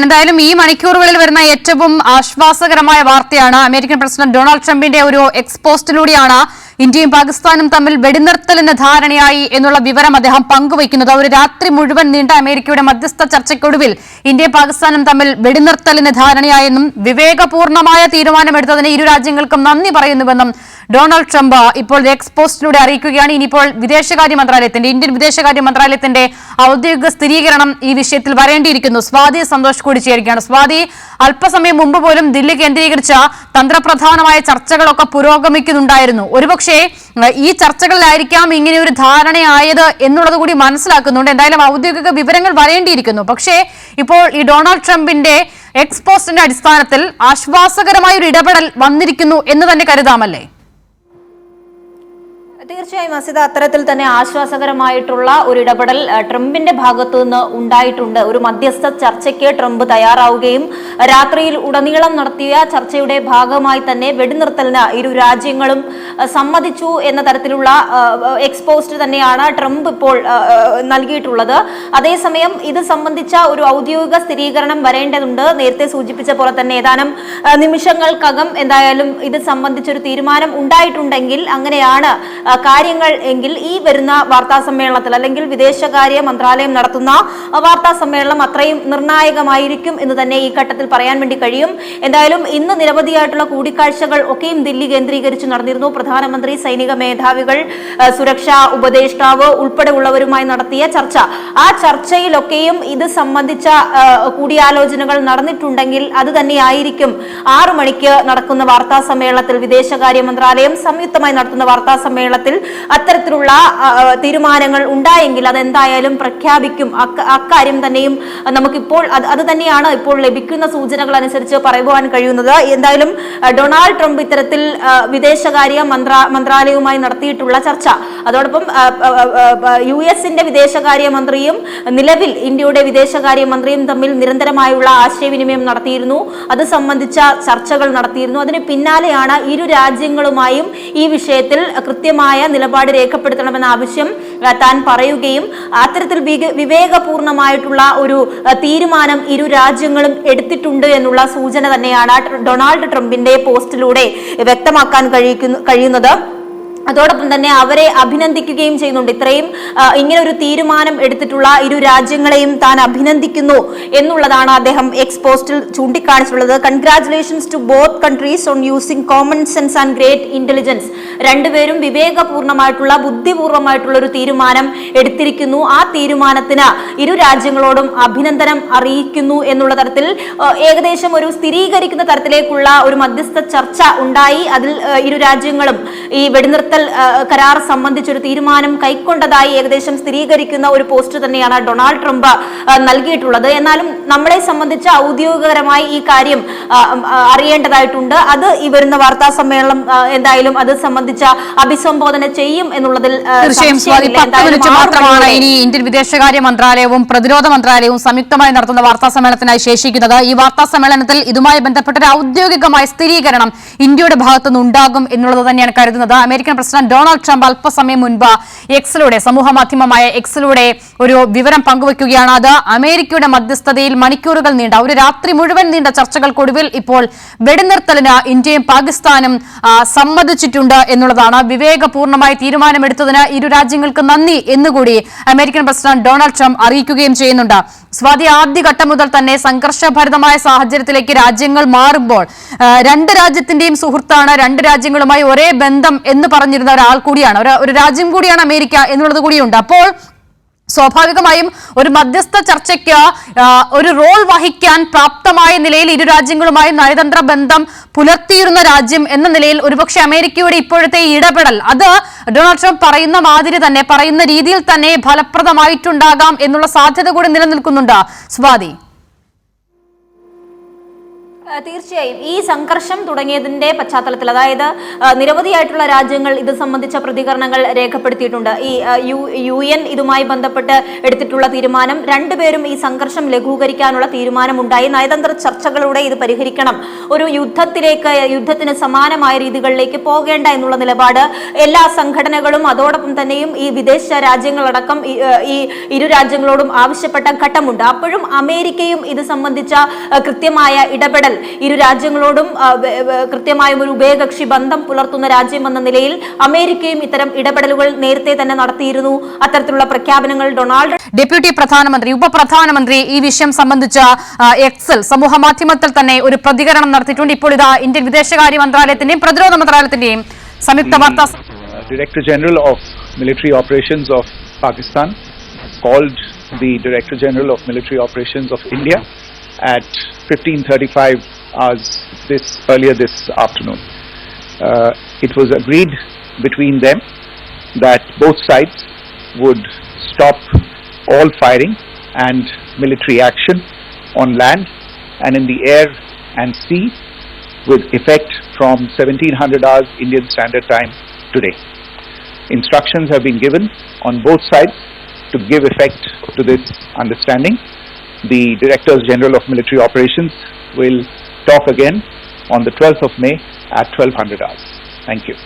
എന്തായാലും ഈ മണിക്കൂറുകളിൽ വരുന്ന ഏറ്റവും ആശ്വാസകരമായ വാർത്തയാണ് അമേരിക്കൻ പ്രസിഡന്റ് ഡൊണാൾഡ് ട്രംപിന്റെ ഒരു എക്സ്പോസ്റ്റിലൂടെയാണ് ഇന്ത്യയും പാകിസ്ഥാനും തമ്മിൽ വെടിനിർത്തലിന് ധാരണയായി എന്നുള്ള വിവരം അദ്ദേഹം പങ്കുവയ്ക്കുന്നത്. ഒരു രാത്രി മുഴുവൻ നീണ്ട അമേരിക്കയുടെ മധ്യസ്ഥ ചർച്ചയ്ക്കൊടുവിൽ ഇന്ത്യയും പാകിസ്ഥാനും തമ്മിൽ വെടിനിർത്തലിന് ധാരണയായെന്നും വിവേകപൂർണമായ തീരുമാനമെടുത്തതിന് ഇരു രാജ്യങ്ങൾക്കും നന്ദി പറയുന്നുവെന്നും ഡൊണാൾഡ് ട്രംപ് ഇപ്പോൾ എക്സ്പോസ്റ്റിലൂടെ അറിയിക്കുകയാണ്. ഇനിയിപ്പോൾ ഇന്ത്യൻ വിദേശകാര്യ മന്ത്രാലയത്തിന്റെ ഔദ്യോഗിക സ്ഥിരീകരണം ഈ വിഷയത്തിൽ വരേണ്ടിയിരിക്കുന്നു. സ്വാതി സന്തോഷ് കൂടി ചേരുകയാണ്. സ്വാതി, അല്പസമയം മുമ്പ് പോലും ദില്ലി കേന്ദ്രീകരിച്ച തന്ത്രപ്രധാനമായ ചർച്ചകളൊക്കെ പുരോഗമിക്കുന്നുണ്ടായിരുന്നു. ഒരുപക്ഷെ ഈ ചർച്ചകളിലായിരിക്കാം ഇങ്ങനെ ഒരു ധാരണയായത് എന്നുള്ളത് കൂടി മനസ്സിലാക്കുന്നുണ്ട്. എന്തായാലും ഔദ്യോഗിക വിവരങ്ങൾ വരേണ്ടിയിരിക്കുന്നു. പക്ഷേ ഇപ്പോൾ ഈ ഡൊണാൾഡ് ട്രംപിന്റെ എക്സ്പോസ്റ്റിന്റെ അടിസ്ഥാനത്തിൽ ആശ്വാസകരമായ ഒരു ഇടപെടൽ വന്നിരിക്കുന്നു എന്ന് തന്നെ കരുതാമല്ലേ? തീർച്ചയായും അസിത, അത്തരത്തിൽ തന്നെ ആശ്വാസകരമായിട്ടുള്ള ഒരു ഇടപെടൽ ട്രംപിന്റെ ഭാഗത്തു നിന്ന് ഉണ്ടായിട്ടുണ്ട്. ഒരു മധ്യസ്ഥ ചർച്ചയ്ക്ക് ട്രംപ് തയ്യാറാവുകയും രാത്രിയിൽ ഉടനീളം നടത്തിയ ചർച്ചയുടെ ഭാഗമായി തന്നെ വെടിനിർത്തലിന് ഇരു രാജ്യങ്ങളും സമ്മതിച്ചു എന്ന തരത്തിലുള്ള എക്സ്പോസ്റ്റ് തന്നെയാണ് ട്രംപ് ഇപ്പോൾ നൽകിയിട്ടുള്ളത്. അതേസമയം ഇത് സംബന്ധിച്ച ഒരു ഔദ്യോഗിക സ്ഥിരീകരണം വരേണ്ടതുണ്ട്. നേരത്തെ സൂചിപ്പിച്ച പോലെ തന്നെ ഏതാനും നിമിഷങ്ങൾക്കകം എന്തായാലും ഇത് സംബന്ധിച്ചൊരു തീരുമാനം ഉണ്ടായിട്ടുണ്ടെങ്കിൽ, അങ്ങനെയാണ് കാര്യങ്ങൾ എങ്കിൽ ഈ വരുന്ന വാർത്താ സമ്മേളനത്തിൽ അല്ലെങ്കിൽ വിദേശകാര്യ മന്ത്രാലയം നടത്തുന്ന വാർത്താ സമ്മേളനം അത്രയും നിർണായകമായിരിക്കും എന്ന് തന്നെ ഈ ഘട്ടത്തിൽ പറയാൻ വേണ്ടി കഴിയും. എന്തായാലും ഇന്ന് നിരവധിയായിട്ടുള്ള കൂടിക്കാഴ്ചകൾ ഒക്കെയും ദില്ലി കേന്ദ്രീകരിച്ച് നടന്നിരുന്നു. പ്രധാനമന്ത്രി, സൈനിക മേധാവികൾ, സുരക്ഷാ ഉപദേഷ്ടാവ് ഉൾപ്പെടെയുള്ളവരുമായി നടത്തിയ ചർച്ച, ആ ചർച്ചയിലൊക്കെയും ഇത് സംബന്ധിച്ച കൂടിയാലോചനകൾ നടന്നിട്ടുണ്ടെങ്കിൽ അത് തന്നെയായിരിക്കും 6 മണിക്ക് നടക്കുന്ന വാർത്താ സമ്മേളനത്തിൽ, വിദേശകാര്യ മന്ത്രാലയം സംയുക്തമായി നടത്തുന്ന വാർത്താ സമ്മേളനത്തിൽ അത്തരത്തിലുള്ള തീരുമാനങ്ങൾ ഉണ്ടായെങ്കിൽ അതെന്തായാലും പ്രഖ്യാപിക്കും. അക്കാര്യം തന്നെയും നമുക്കിപ്പോൾ അത് തന്നെയാണ് ഇപ്പോൾ ലഭിക്കുന്ന സൂചനകൾ അനുസരിച്ച് പറയുവാൻ കഴിയുന്നത്. എന്തായാലും ഡൊണാൾഡ് ട്രംപ് ഇത്തരത്തിൽ വിദേശകാര്യ മന്ത്രാലയവുമായി നടത്തിയിട്ടുള്ള ചർച്ച, അതോടൊപ്പം US-ന്റെ വിദേശകാര്യ മന്ത്രിയും നിലവിൽ ഇന്ത്യയുടെ വിദേശകാര്യ മന്ത്രിയും തമ്മിൽ നിരന്തരമായുള്ള ആശയവിനിമയം നടത്തിയിരുന്നു. അത് സംബന്ധിച്ച ചർച്ചകൾ നടത്തിയിരുന്നു. അതിന് പിന്നാലെയാണ് ഇരു രാജ്യങ്ങളുമായും ഈ വിഷയത്തിൽ കൃത്യമായ നിലപാട് രേഖപ്പെടുത്തണമെന്ന ആവശ്യം താൻ പറയുകയും അത്തരത്തിൽ വിവേകപൂർണമായിട്ടുള്ള ഒരു തീരുമാനം ഇരു രാജ്യങ്ങളും എടുത്തിട്ടുണ്ട് എന്നുള്ള സൂചന തന്നെയാണ് ഡൊണാൾഡ് ട്രംപിന്റെ പോസ്റ്റിലൂടെ വ്യക്തമാക്കാൻ കഴിയുന്നത്. അതോടൊപ്പം തന്നെ അവരെ അഭിനന്ദിക്കുകയും ചെയ്യുന്നുണ്ട്. ഇത്രയും ഇങ്ങനെ ഒരു തീരുമാനം എടുത്തിട്ടുള്ള ഇരു രാജ്യങ്ങളെയും താൻ അഭിനന്ദിക്കുന്നു എന്നുള്ളതാണ് അദ്ദേഹം എക്സ്പോസ്റ്റിൽ ചൂണ്ടിക്കാണിച്ചിട്ടുള്ളത്. Congratulations to both countries on using common sense and great intelligence. രണ്ടുപേരും വിവേകപൂർണമായിട്ടുള്ള, ബുദ്ധിപൂർവമായിട്ടുള്ള ഒരു തീരുമാനം എടുത്തിരിക്കുന്നു. ആ തീരുമാനത്തിന് ഇരു രാജ്യങ്ങളോടും അഭിനന്ദനം അറിയിക്കുന്നു എന്നുള്ള തരത്തിൽ ഏകദേശം ഒരു സ്ഥിരീകരിക്കുന്ന തരത്തിലേക്കുള്ള ഒരു മധ്യസ്ഥ ചർച്ച ഉണ്ടായി. അതിൽ ഇരു രാജ്യങ്ങളും ഈ വെടിനിർത്തൽ കരാർ സംബന്ധിച്ചൊരു തീരുമാനം കൈക്കൊണ്ടതായി ഏകദേശം സ്ഥിരീകരിക്കുന്ന ഒരു പോസ്റ്റ് തന്നെയാണ് ഡൊണാൾഡ് ട്രംപ് നൽകിയിട്ടുള്ളത്. എന്നാലും നമ്മളെ സംബന്ധിച്ച് ഔദ്യോഗികപരമായി ഈ കാര്യം അറിയേണ്ടതായിട്ടുണ്ട്. അത് ഈ വരുന്ന വാർത്താ സമ്മേളനം എന്തായാലും അത് സംബന്ധിച്ച അഭിസംബോധന ചെയ്യും എന്നുള്ളതിൽ മാത്രമാണ് ഇനി ഇന്ത്യൻ വിദേശകാര്യ മന്ത്രാലയവും പ്രതിരോധ മന്ത്രാലയവും സംയുക്തമായി നടത്തുന്ന വാർത്താ സമ്മേളനത്തിനായി ശേഷിക്കുന്നത്. ഈ വാർത്താ സമ്മേളനത്തിൽ ഇതുമായി ബന്ധപ്പെട്ട ഒരു ഔദ്യോഗികമായ സ്ഥിരീകരണം ഇന്ത്യയുടെ ഭാഗത്തുനിന്ന് ഉണ്ടാകും എന്നുള്ളത് തന്നെയാണ് കരുതുന്നത്. അമേരിക്കൻ പ്രസിഡന്റ് ഡൊണാൾഡ് ട്രംപ് അല്പസമയം മുൻപ് സമൂഹ മാധ്യമമായ എക്സിലൂടെ ഒരു വിവരം പങ്കുവയ്ക്കുകയാണ്. അത് അമേരിക്കയുടെ മധ്യസ്ഥതയിൽ മണിക്കൂറുകൾ നീണ്ട, ഒരു രാത്രി മുഴുവൻ നീണ്ട ചർച്ചകൾക്കൊടുവിൽ ഇപ്പോൾ വെടിനിർത്തലിന് ഇന്ത്യയും പാകിസ്ഥാനും സമ്മതിച്ചിട്ടുണ്ട് എന്നുള്ളതാണ്. വിവേകപൂർണമായി തീരുമാനമെടുത്തതിന് ഇരു രാജ്യങ്ങൾക്ക് നന്ദി എന്നുകൂടി അമേരിക്കൻ പ്രസിഡന്റ് ഡൊണാൾഡ് ട്രംപ് അറിയിക്കുകയും ചെയ്യുന്നുണ്ട്. സ്വാതി, ആദ്യഘട്ടം മുതൽ തന്നെ സംഘർഷഭരിതമായ സാഹചര്യത്തിലേക്ക് രാജ്യങ്ങൾ മാറുമ്പോൾ രണ്ട് രാജ്യത്തിന്റെയും സുഹൃത്താണ്, രണ്ട് രാജ്യങ്ങളുമായി ഒരേ ബന്ധം എന്ന് പറഞ്ഞിരുന്ന ഒരാൾ കൂടിയാണ്, ഒരു രാജ്യം കൂടിയാണ് അമേരിക്ക എന്നുള്ളത് കൂടിയുണ്ട്. അപ്പോൾ സ്വാഭാവികമായും ഒരു മധ്യസ്ഥ ചർച്ചയ്ക്ക് ഒരു റോൾ വഹിക്കാൻ പ്രാപ്തമായ നിലയിൽ ഇരു രാജ്യങ്ങളുമായി നയതന്ത്ര ബന്ധം പുലർത്തിയിരുന്ന രാജ്യം എന്ന നിലയിൽ ഒരുപക്ഷെ അമേരിക്കയുടെ ഇപ്പോഴത്തെ ഇടപെടൽ അത് ഡൊണാൾഡ് ട്രംപ് പറയുന്ന മാതിരി തന്നെ, പറയുന്ന രീതിയിൽ തന്നെ ഫലപ്രദമായിട്ടുണ്ടാകാം എന്നുള്ള സാധ്യത കൂടി നിലനിൽക്കുന്നുണ്ട്. സ്വാതി, തീർച്ചയായും ഈ സംഘർഷം തുടങ്ങിയതിന്റെ പശ്ചാത്തലത്തിൽ, അതായത് നിരവധിയായിട്ടുള്ള രാജ്യങ്ങൾ ഇത് സംബന്ധിച്ച പ്രതികരണങ്ങൾ രേഖപ്പെടുത്തിയിട്ടുണ്ട്. ഈ UN ഇതുമായി ബന്ധപ്പെട്ട് എടുത്തിട്ടുള്ള തീരുമാനം, രണ്ടുപേരും ഈ സംഘർഷം ലഘൂകരിക്കാനുള്ള തീരുമാനമുണ്ടായി. നയതന്ത്ര ചർച്ചകളിലൂടെ ഇത് പരിഹരിക്കണം, ഒരു യുദ്ധത്തിന് സമാനമായ രീതികളിലേക്ക് പോകേണ്ട എന്നുള്ള നിലപാട് എല്ലാ സംഘടനകളും അതോടൊപ്പം തന്നെയും ഈ വിദേശ രാജ്യങ്ങളടക്കം ഈ ഇരു രാജ്യങ്ങളോടും ആവശ്യപ്പെട്ട ഘട്ടമുണ്ട്. അപ്പോഴും അമേരിക്കയും ഇത് സംബന്ധിച്ച കൃത്യമായ ഇടപെടൽ, ഇരു രാജ്യങ്ങളോടും കൃത്യമായ ഒരു ഉഭയകക്ഷി ബന്ധം പുലർത്തുന്ന രാജ്യം എന്ന നിലയിൽ അമേരിക്കയും ഇത്തരം ഇടപെടലുകൾ നേരത്തെ തന്നെ നടത്തിയിരുന്നു. അത്തരത്തിലുള്ള പ്രഖ്യാപനങ്ങൾ ഡെപ്യൂട്ടി പ്രധാനമന്ത്രി, ഉപപ്രധാനമന്ത്രി ഈ വിഷയം സംബന്ധിച്ച എക്സിൽ സമൂഹ മാധ്യമത്തിൽ തന്നെ ഒരു പ്രതികരണം നടത്തിയിട്ടുണ്ട്. ഇപ്പോൾ ഇതാ ഇന്ത്യൻ വിദേശകാര്യ മന്ത്രാലയത്തിന്റെയും പ്രതിരോധ മന്ത്രാലയത്തിന്റെയും സംയുക്ത വാർത്താ Director General of Military Operations of Pakistan called the Director General of Military Operations of India at 15:35 hours earlier this afternoon. It was agreed between them that both sides would stop all firing and military action on land and in the air and sea with effect from 1700 hours Indian Standard Time today. Instructions have been given on both sides to give effect to this understanding. The Directors General of Military Operations will talk again on the 12th of May at 1200 hours. Thank you.